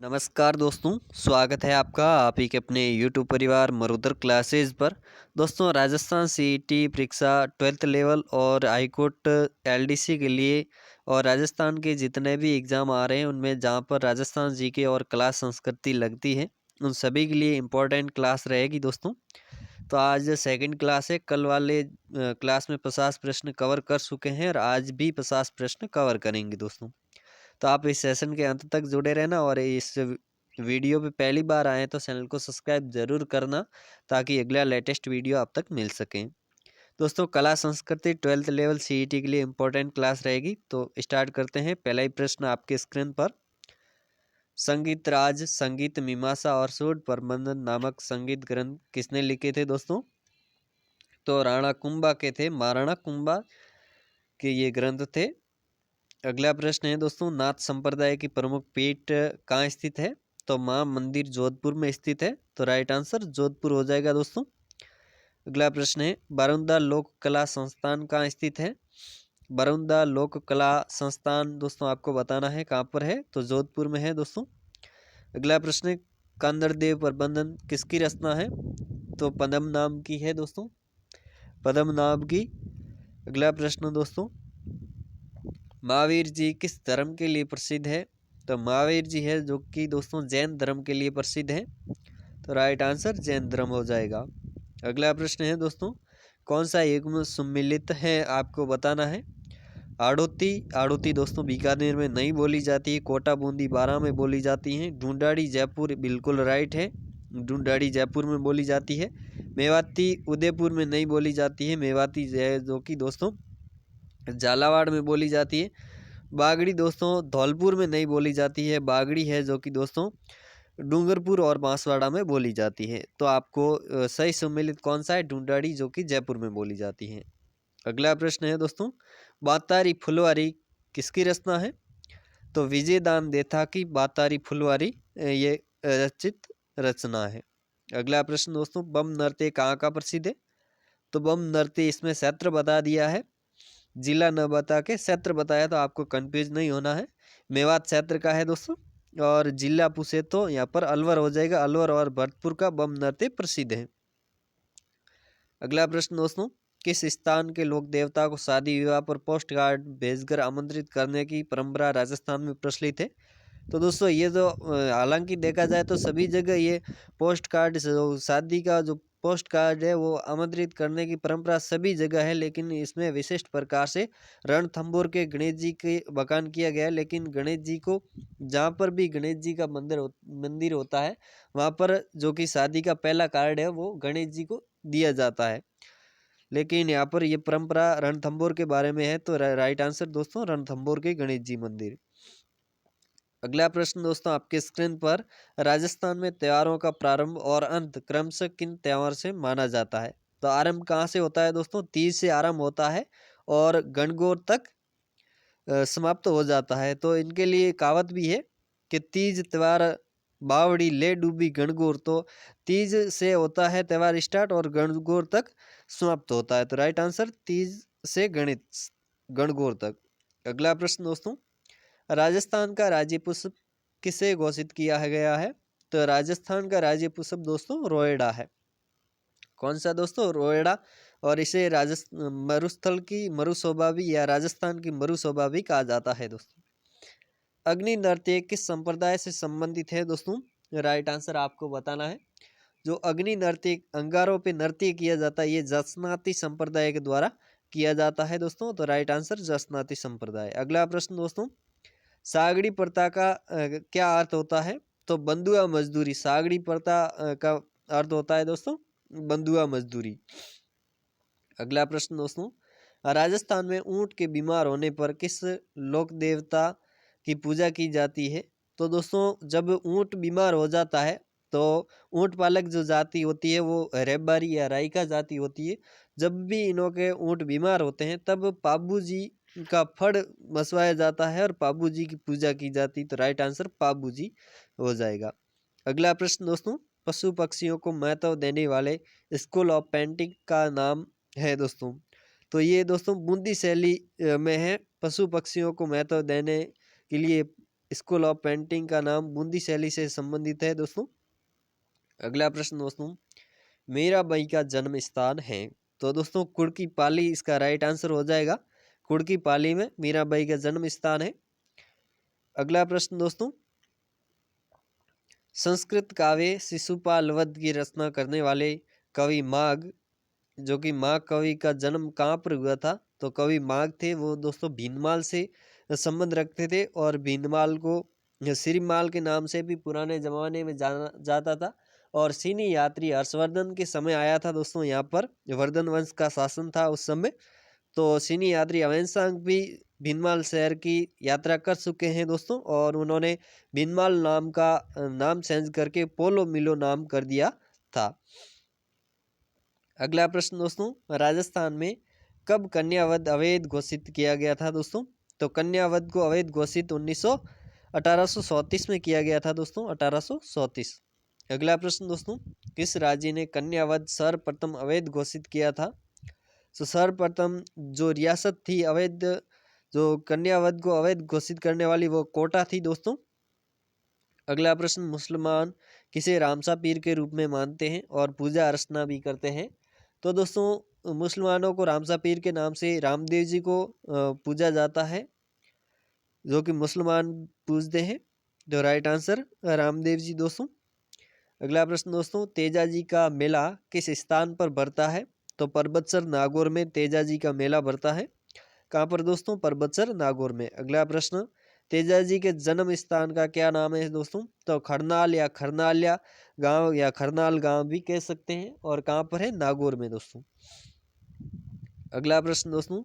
नमस्कार दोस्तों, स्वागत है आपका आप ही के अपने यूट्यूब परिवार मरुधर क्लासेस पर। दोस्तों, राजस्थान सीईटी परीक्षा 12th लेवल और हाई कोर्ट एलडीसी के लिए और राजस्थान के जितने भी एग्ज़ाम आ रहे हैं उनमें जहां पर राजस्थान जीके और क्लास संस्कृति लगती है उन सभी के लिए इम्पोर्टेंट क्लास रहेगी दोस्तों। तो आज सेकंड क्लास है। कल वाले क्लास में 50 प्रश्न कवर कर चुके हैं और आज भी 50 प्रश्न कवर करेंगे दोस्तों। तो आप इस सेशन के अंत तक जुड़े रहना और इस वीडियो पे पहली बार आए तो चैनल को सब्सक्राइब जरूर करना ताकि अगला लेटेस्ट वीडियो आप तक मिल सके। दोस्तों, कला संस्कृति 12th लेवल सीईटी के लिए इम्पोर्टेंट क्लास रहेगी। तो स्टार्ट करते हैं। पहला ही प्रश्न आपके स्क्रीन पर। संगीत राज, संगीत मीमांसा और सूड प्रबंधन नामक संगीत ग्रंथ किसने लिखे थे दोस्तों? तो राणा कुंभा के थे, महाराणा कुंभा के ये ग्रंथ थे। अगला प्रश्न है दोस्तों, नाथ संप्रदाय की प्रमुख पीठ कहाँ स्थित है? तो माँ मंदिर जोधपुर में स्थित है। तो राइट आंसर जोधपुर हो जाएगा दोस्तों। अगला प्रश्न है, बरौंदा लोक कला संस्थान कहाँ स्थित है? बरौंदा लोक कला संस्थान दोस्तों आपको बताना है कहाँ पर है, तो जोधपुर में है दोस्तों। अगला प्रश्न है, कांदरदेव प्रबंधन किसकी रचना है? तो पद्म नाम की है दोस्तों, पद्म नाम की। अगला प्रश्न दोस्तों, महावीर जी किस धर्म के लिए प्रसिद्ध है? तो महावीर जी है जो कि दोस्तों जैन धर्म के लिए प्रसिद्ध है। तो राइट आंसर जैन धर्म हो जाएगा। अगला प्रश्न है दोस्तों, कौन सा युग्म सम्मिलित है आपको बताना है। आड़ोती, आड़ोती दोस्तों बीकानेर में नहीं बोली जाती है, कोटा बूंदी बारां में बोली जाती है। ढूंढाड़ी जयपुर बिल्कुल राइट है, ढूंढाड़ी जयपुर में बोली जाती है। मेवाती उदयपुर में नहीं बोली जाती है, मेवाती जो कि दोस्तों झालावाड़ में बोली जाती है। बागड़ी दोस्तों धौलपुर में नहीं बोली जाती है, बागड़ी है जो कि दोस्तों डूंगरपुर और बांसवाड़ा में बोली जाती है। तो आपको सही सम्मिलित कौन सा है? ढूंढाड़ी जो कि जयपुर में बोली जाती है। अगला प्रश्न है दोस्तों, बातारी फुलवारी किसकी रचना है? तो विजय दान देथा की बातारी फुलवारी ये रचित रचना है। अगला प्रश्न दोस्तों, बम नृत्य कहाँ का प्रसिद्ध है? तो बम नृत्य इसमें क्षेत्र बता दिया है, जिला न बता के क्षेत्र बताया, तो आपको कंफ्यूज नहीं होना है। मेवात क्षेत्र का है दोस्तों, और जिला पूछे तो यहाँ पर अलवर हो जाएगा। अलवर और भरतपुर का बम नृत्य प्रसिद्ध है। अगला प्रश्न दोस्तों, किस स्थान के लोक देवता को शादी विवाह पर पोस्ट कार्ड भेजकर आमंत्रित करने की परंपरा राजस्थान में प्रचलित है? तो दोस्तों ये जो हालांकि देखा जाए तो सभी जगह ये पोस्ट कार्ड शादी का जो पोस्ट कार्ड है वो आमंत्रित करने की परंपरा सभी जगह है, लेकिन इसमें विशिष्ट प्रकार से रणथंभौर के गणेश जी के बखान किया गया है। लेकिन गणेश जी को जहाँ पर भी गणेश जी का मंदिर होता है वहाँ पर जो कि शादी का पहला कार्ड है वो गणेश जी को दिया जाता है। लेकिन यहाँ पर ये परंपरा रणथंभौर के बारे में है। तो राइट आंसर दोस्तों रणथंभौर के गणेश जी मंदिर। अगला प्रश्न दोस्तों आपके स्क्रीन पर, राजस्थान में त्योहारों का प्रारंभ और अंत क्रमशः किन त्योहार से माना जाता है? तो आरंभ कहाँ से होता है दोस्तों? तीज से आरंभ होता है और गणगौर तक समाप्त हो जाता है। तो इनके लिए कहावत भी है कि तीज त्योहार बावड़ी ले डूबी गणगौर। तो तीज से होता है त्योहार स्टार्ट और गणगौर तक समाप्त होता है। तो राइट आंसर तीज से गणित गणगौर तक। अगला प्रश्न दोस्तों, राजस्थान का राज्य पुष्प किसे घोषित किया गया है? तो राजस्थान का राज्य पुष्प दोस्तों रोएड़ा है। कौन सा दोस्तों? रोएड़ा। और इसे मरुस्थल की मरुशोभा भी या राजस्थान की मरुशोभा भी कहा जाता है दोस्तों। अग्नि नृत्य किस संप्रदाय से संबंधित है दोस्तों? राइट आंसर आपको बताना है। जो अग्नि नृत्य अंगारों पे नृत्य किया जाता है ये जसनाती संप्रदाय के द्वारा किया जाता है दोस्तों। तो राइट आंसर जसनाती संप्रदाय। अगला प्रश्न दोस्तों, सागड़ी प्रथा का क्या अर्थ होता है? तो बंधुआ मजदूरी। सागड़ी प्रथा का अर्थ होता है दोस्तों बंधुआ मजदूरी। अगला प्रश्न दोस्तों, राजस्थान में ऊंट के बीमार होने पर किस लोक देवता की पूजा की जाती है? तो दोस्तों जब ऊंट बीमार हो जाता है तो ऊंट पालक जो जाति होती है वो रेबारी या राइका जाति होती है। जब भी इनों के ऊंट बीमार होते हैं तब पाबू जी का फड़ बसवाया जाता है और पाबू जी की पूजा की जाती। तो राइट आंसर पाबू जी हो जाएगा। अगला प्रश्न दोस्तों, पशु पक्षियों को महत्व देने वाले स्कूल ऑफ पेंटिंग का नाम है दोस्तों। तो ये दोस्तों बूंदी शैली में है। पशु पक्षियों को महत्व देने के लिए स्कूल ऑफ पेंटिंग का नाम बूंदी शैली से संबंधित है दोस्तों। अगला प्रश्न दोस्तों, मीराबाई का जन्म स्थान है। तो दोस्तों कुड़की पाली इसका राइट आंसर हो जाएगा। कुड़की पाली में मीराबाई का जन्म स्थान है। अगला प्रश्न दोस्तों, संस्कृत काव्य शिशुपाल वध की रचना करने वाले कवि माघ, जो कि माघ कवि का जन्म कहाँ पर हुआ था? तो कवि माघ थे वो दोस्तों भीनमाल से संबंध रखते थे और भीनमाल को सिरिमाल के नाम से भी पुराने जमाने में जाना जाता था। और चीनी यात्री हर्षवर्धन के समय आया था दोस्तों, यहाँ पर वर्धन वंश का शासन था उस समय। तो चीनी यात्री अवेंसांग भी भीनमाल शहर की यात्रा कर चुके हैं दोस्तों, और उन्होंने भीनमाल नाम का नाम चेंज करके पोलो मिलो नाम कर दिया था। अगला प्रश्न दोस्तों, राजस्थान में कब कन्यावध अवैध घोषित किया गया था दोस्तों? तो कन्यावध को अवैध घोषित 1834 में किया गया था दोस्तों, 1834। अगला प्रश्न दोस्तों, किस राज्य ने कन्यावध सर्वप्रथम अवैध घोषित किया था? तो सर्वप्रथम जो रियासत थी अवैध, जो कन्यावध को अवैध घोषित करने वाली, वो कोटा थी दोस्तों। अगला प्रश्न, मुसलमान किसे रामसा पीर के रूप में मानते हैं और पूजा अर्चना भी करते हैं? तो दोस्तों मुसलमानों को रामसा पीर के नाम से रामदेव जी को पूजा जाता है, जो कि मुसलमान पूजते हैं। तो राइट आंसर रामदेव जी दोस्तों। अगला प्रश्न दोस्तों, तेजा जी का मेला किस स्थान पर भरता है? तो परबतसर नागौर में तेजा जी का मेला भरता है। कहाँ पर दोस्तों? परबतसर नागौर में। अगला प्रश्न, तेजा जी के जन्म स्थान का क्या नाम है दोस्तों? तो खरनाल या खरनालिया गांव या खरनाल गांव भी कह सकते हैं, और कहाँ पर है? नागौर में दोस्तों। अगला प्रश्न दोस्तों,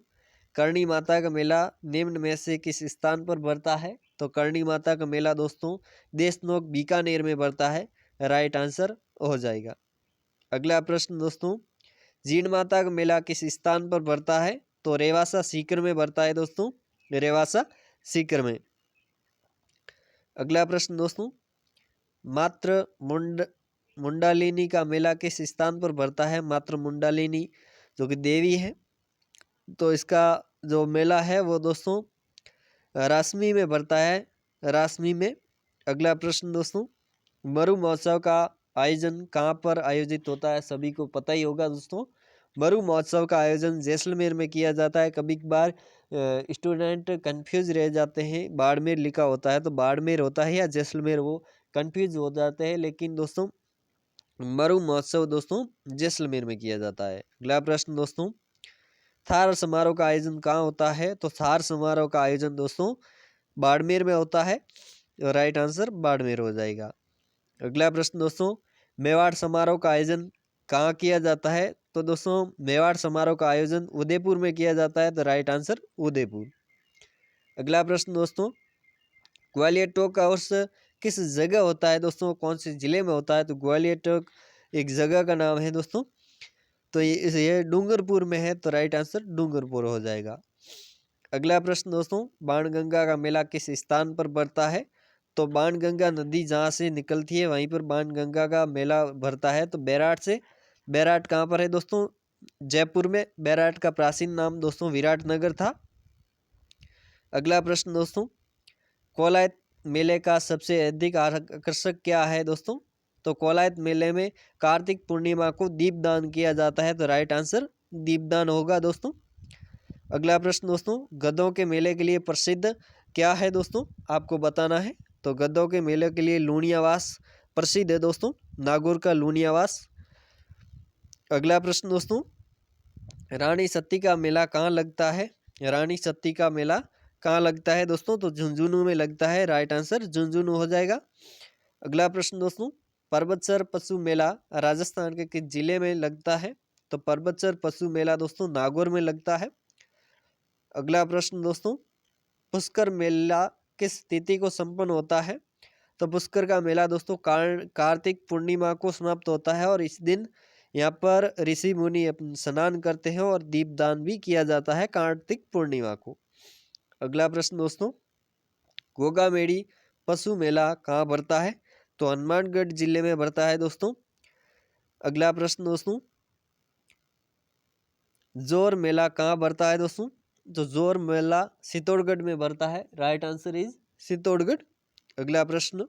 करणी माता का मेला निम्न में से किस स्थान पर भरता है? तो करणी माता का मेला दोस्तों देशनोक बीकानेर में भरता है। राइट आंसर हो जाएगा। अगला प्रश्न दोस्तों, जीण माता का मेला किस स्थान पर भरता है? तो रेवासा सीकर में भरता है दोस्तों, रेवासा सीकर में। अगला प्रश्न दोस्तों, मात्र मुंडालिनी का मेला किस स्थान पर भरता है? मात्र मुंडालिनी जो कि देवी है, तो इसका जो मेला है वो दोस्तों रासमी में भरता है, रासमी में। अगला प्रश्न दोस्तों, मरु महोत्सव का आयोजन कहाँ पर आयोजित होता है? सभी को पता ही होगा दोस्तों, मरु महोत्सव का आयोजन जैसलमेर में किया जाता है। कभी कभार स्टूडेंट कंफ्यूज रह जाते हैं, बाड़मेर लिखा होता है तो बाड़मेर होता है या जैसलमेर, वो कंफ्यूज हो जाते हैं, लेकिन दोस्तों मरु महोत्सव दोस्तों जैसलमेर में किया जाता है। अगला प्रश्न दोस्तों, थार समारोह का आयोजन कहाँ होता है? तो थार समारोह का आयोजन दोस्तों बाड़मेर में होता है। राइट आंसर बाड़मेर हो जाएगा। अगला प्रश्न दोस्तों, मेवाड़ समारोह का आयोजन कहाँ किया जाता है? तो दोस्तों मेवाड़ समारोह का आयोजन उदयपुर में किया जाता है, तो राइट आंसर उदयपुर। अगला प्रश्न दोस्तों, ग्वालियर टोक हाउस किस जगह होता है दोस्तों? कौन से जिले में होता है? तो ग्वालियर टोक एक जगह का नाम है दोस्तों, तो ये डूंगरपुर में है, तो राइट आंसर डूंगरपुर हो जाएगा। अगला प्रश्न दोस्तों, बाणगंगा का मेला किस स्थान पर भरता है? तो बाणगंगा नदी जहाँ से निकलती है वहीं पर बाणगंगा का मेला भरता है, तो बैराट से। बैराट कहाँ पर है दोस्तों? जयपुर में। बैराट का प्राचीन नाम दोस्तों विराटनगर था। अगला प्रश्न दोस्तों, कोलायत मेले का सबसे अधिक आकर्षक क्या है दोस्तों? तो कोलायत मेले में कार्तिक पूर्णिमा को दीपदान किया जाता है, तो राइट आंसर दीपदान होगा दोस्तों। अगला प्रश्न दोस्तों, गधों के मेले के लिए प्रसिद्ध क्या है दोस्तों? आपको बताना है। तो गधों के मेले के लिए लूणियावास प्रसिद्ध है दोस्तों, नागौर का लूणियावास। अगला प्रश्न दोस्तों, रानी सती का मेला कहाँ लगता है? रानी सती का मेला कहाँ लगता है दोस्तों? तो झुंझुनू में लगता है। राइट आंसर झुंझुनू हो जाएगा। अगला प्रश्न दोस्तों, पर्वतसर पशु मेला राजस्थान के किस जिले में लगता है? तो पर्वतसर पशु मेला दोस्तों नागौर में लगता है। अगला प्रश्न दोस्तों, पुष्कर मेला किस तिथि को संपन्न होता है? तो पुष्कर का मेला दोस्तों कार्तिक पूर्णिमा को समाप्त होता है, और इस दिन यहाँ पर ऋषि मुनि स्नान करते हैं और दीपदान भी किया जाता है कार्तिक पूर्णिमा को। अगला प्रश्न दोस्तों, गोगा मेड़ी पशु मेला कहाँ भरता है? तो हनुमानगढ़ जिले में भरता है दोस्तों। अगला प्रश्न दोस्तों, जोर मेला कहाँ भरता है दोस्तों? तो जोर मेला चित्तौड़गढ़ में भरता है। Right answer is Chittorgarh. अगला प्रश्न,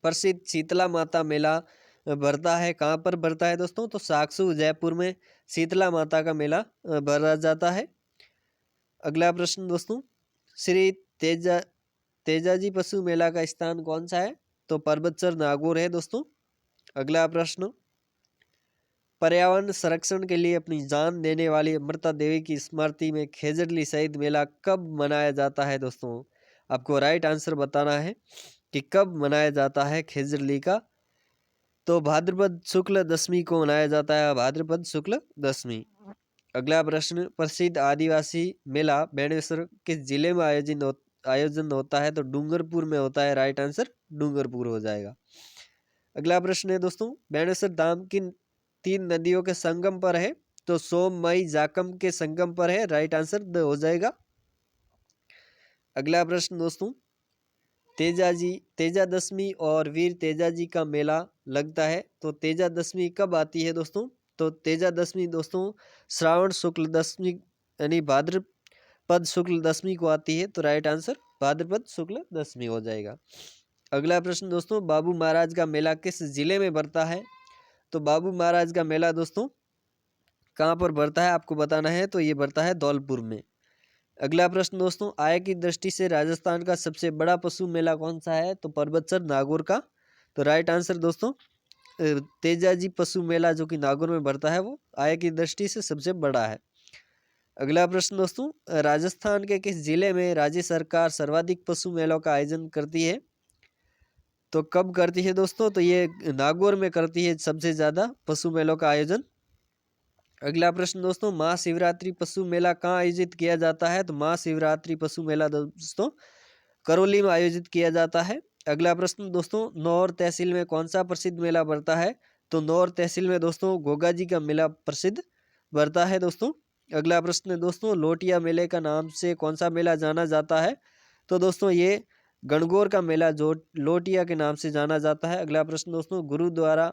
प्रसिद्ध शीतला माता मेला भरता है कहाँ पर भरता है दोस्तों? तो साक्षू जयपुर में शीतला माता का मेला भरा जाता है। अगला प्रश्न दोस्तों, श्री तेजाजी पशु मेला का स्थान कौन सा है? तो पर्वतसर नागौर है दोस्तों। अगला प्रश्न, पर्यावरण संरक्षण के लिए अपनी जान देने वाली अमृता देवी की स्मृति में खेजड़ली शहीद मेला कब मनाया जाता है दोस्तों? आपको राइट आंसर बताना है कि कब मनाया जाता है खेजड़ली का। तो भाद्रपद शुक्ल दशमी को मनाया जाता है, भाद्रपद शुक्ल दशमी। अगला प्रश्न, प्रसिद्ध आदिवासी मेला बेणेश्वर किस जिले में आयोजन होता है? तो डूंगरपुर में होता है, राइट आंसर डूंगरपुर हो जाएगा। अगला प्रश्न है दोस्तों, बेणेश्वर धाम किन 3 नदियों के संगम पर है? तो सोम, मई, जाकम के संगम पर है, राइट आंसर द हो जाएगा। अगला प्रश्न दोस्तों, तेजा दशमी और वीर तेजाजी का मेला लगता है, तो तेजा दशमी कब आती है दोस्तों? तो तेजा दशमी दोस्तों श्रावण शुक्ल दशमी यानी भाद्रपद शुक्ल दशमी को आती है, तो राइट आंसर भाद्रपद शुक्ल दशमी हो जाएगा। अगला प्रश्न दोस्तों, बाबू महाराज का मेला किस जिले में भरता है? तो बाबू महाराज का मेला दोस्तों कहाँ पर भरता है आपको बताना है, तो ये भरता है धौलपुर में। अगला प्रश्न दोस्तों, आय की दृष्टि से राजस्थान का सबसे बड़ा पशु मेला कौन सा है? तो पर्वतसर नागौर का। तो राइट आंसर दोस्तों तेजाजी पशु मेला जो कि नागौर में भरता है वो आय की दृष्टि से सबसे बड़ा है। अगला प्रश्न दोस्तों, राजस्थान के किस जिले में राज्य सरकार सर्वाधिक पशु मेलों का आयोजन करती है? तो कब करती है दोस्तों? तो ये नागौर में करती है सबसे ज्यादा पशु मेलों का आयोजन। अगला प्रश्न दोस्तों, महाशिवरात्रि पशु मेला कहाँ आयोजित किया जाता है? तो महाशिवरात्रि पशु मेला दोस्तों करौली में आयोजित किया जाता है। अगला प्रश्न दोस्तों, नौर तहसील में कौन सा प्रसिद्ध मेला भरता है? तो नौर तहसील में दोस्तों गोगा जी का मेला प्रसिद्ध भरता है दोस्तों। अगला प्रश्न है दोस्तों, लोटिया मेले का नाम से कौन सा मेला जाना जाता है? तो दोस्तों ये गणगौर का मेला जो लोटिया के नाम से जाना जाता है। अगला प्रश्न दोस्तों, गुरुद्वारा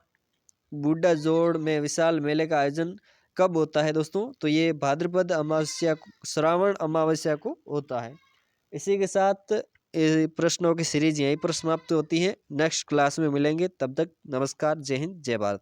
बूढ़ा जोड़ में विशाल मेले का आयोजन कब होता है दोस्तों? तो ये भाद्रपद अमावस्या श्रावण अमावस्या को होता है। इसी के साथ प्रश्नों की सीरीज यहीं पर समाप्त होती है। नेक्स्ट क्लास में मिलेंगे, तब तक नमस्कार, जय हिंद, जय भारत।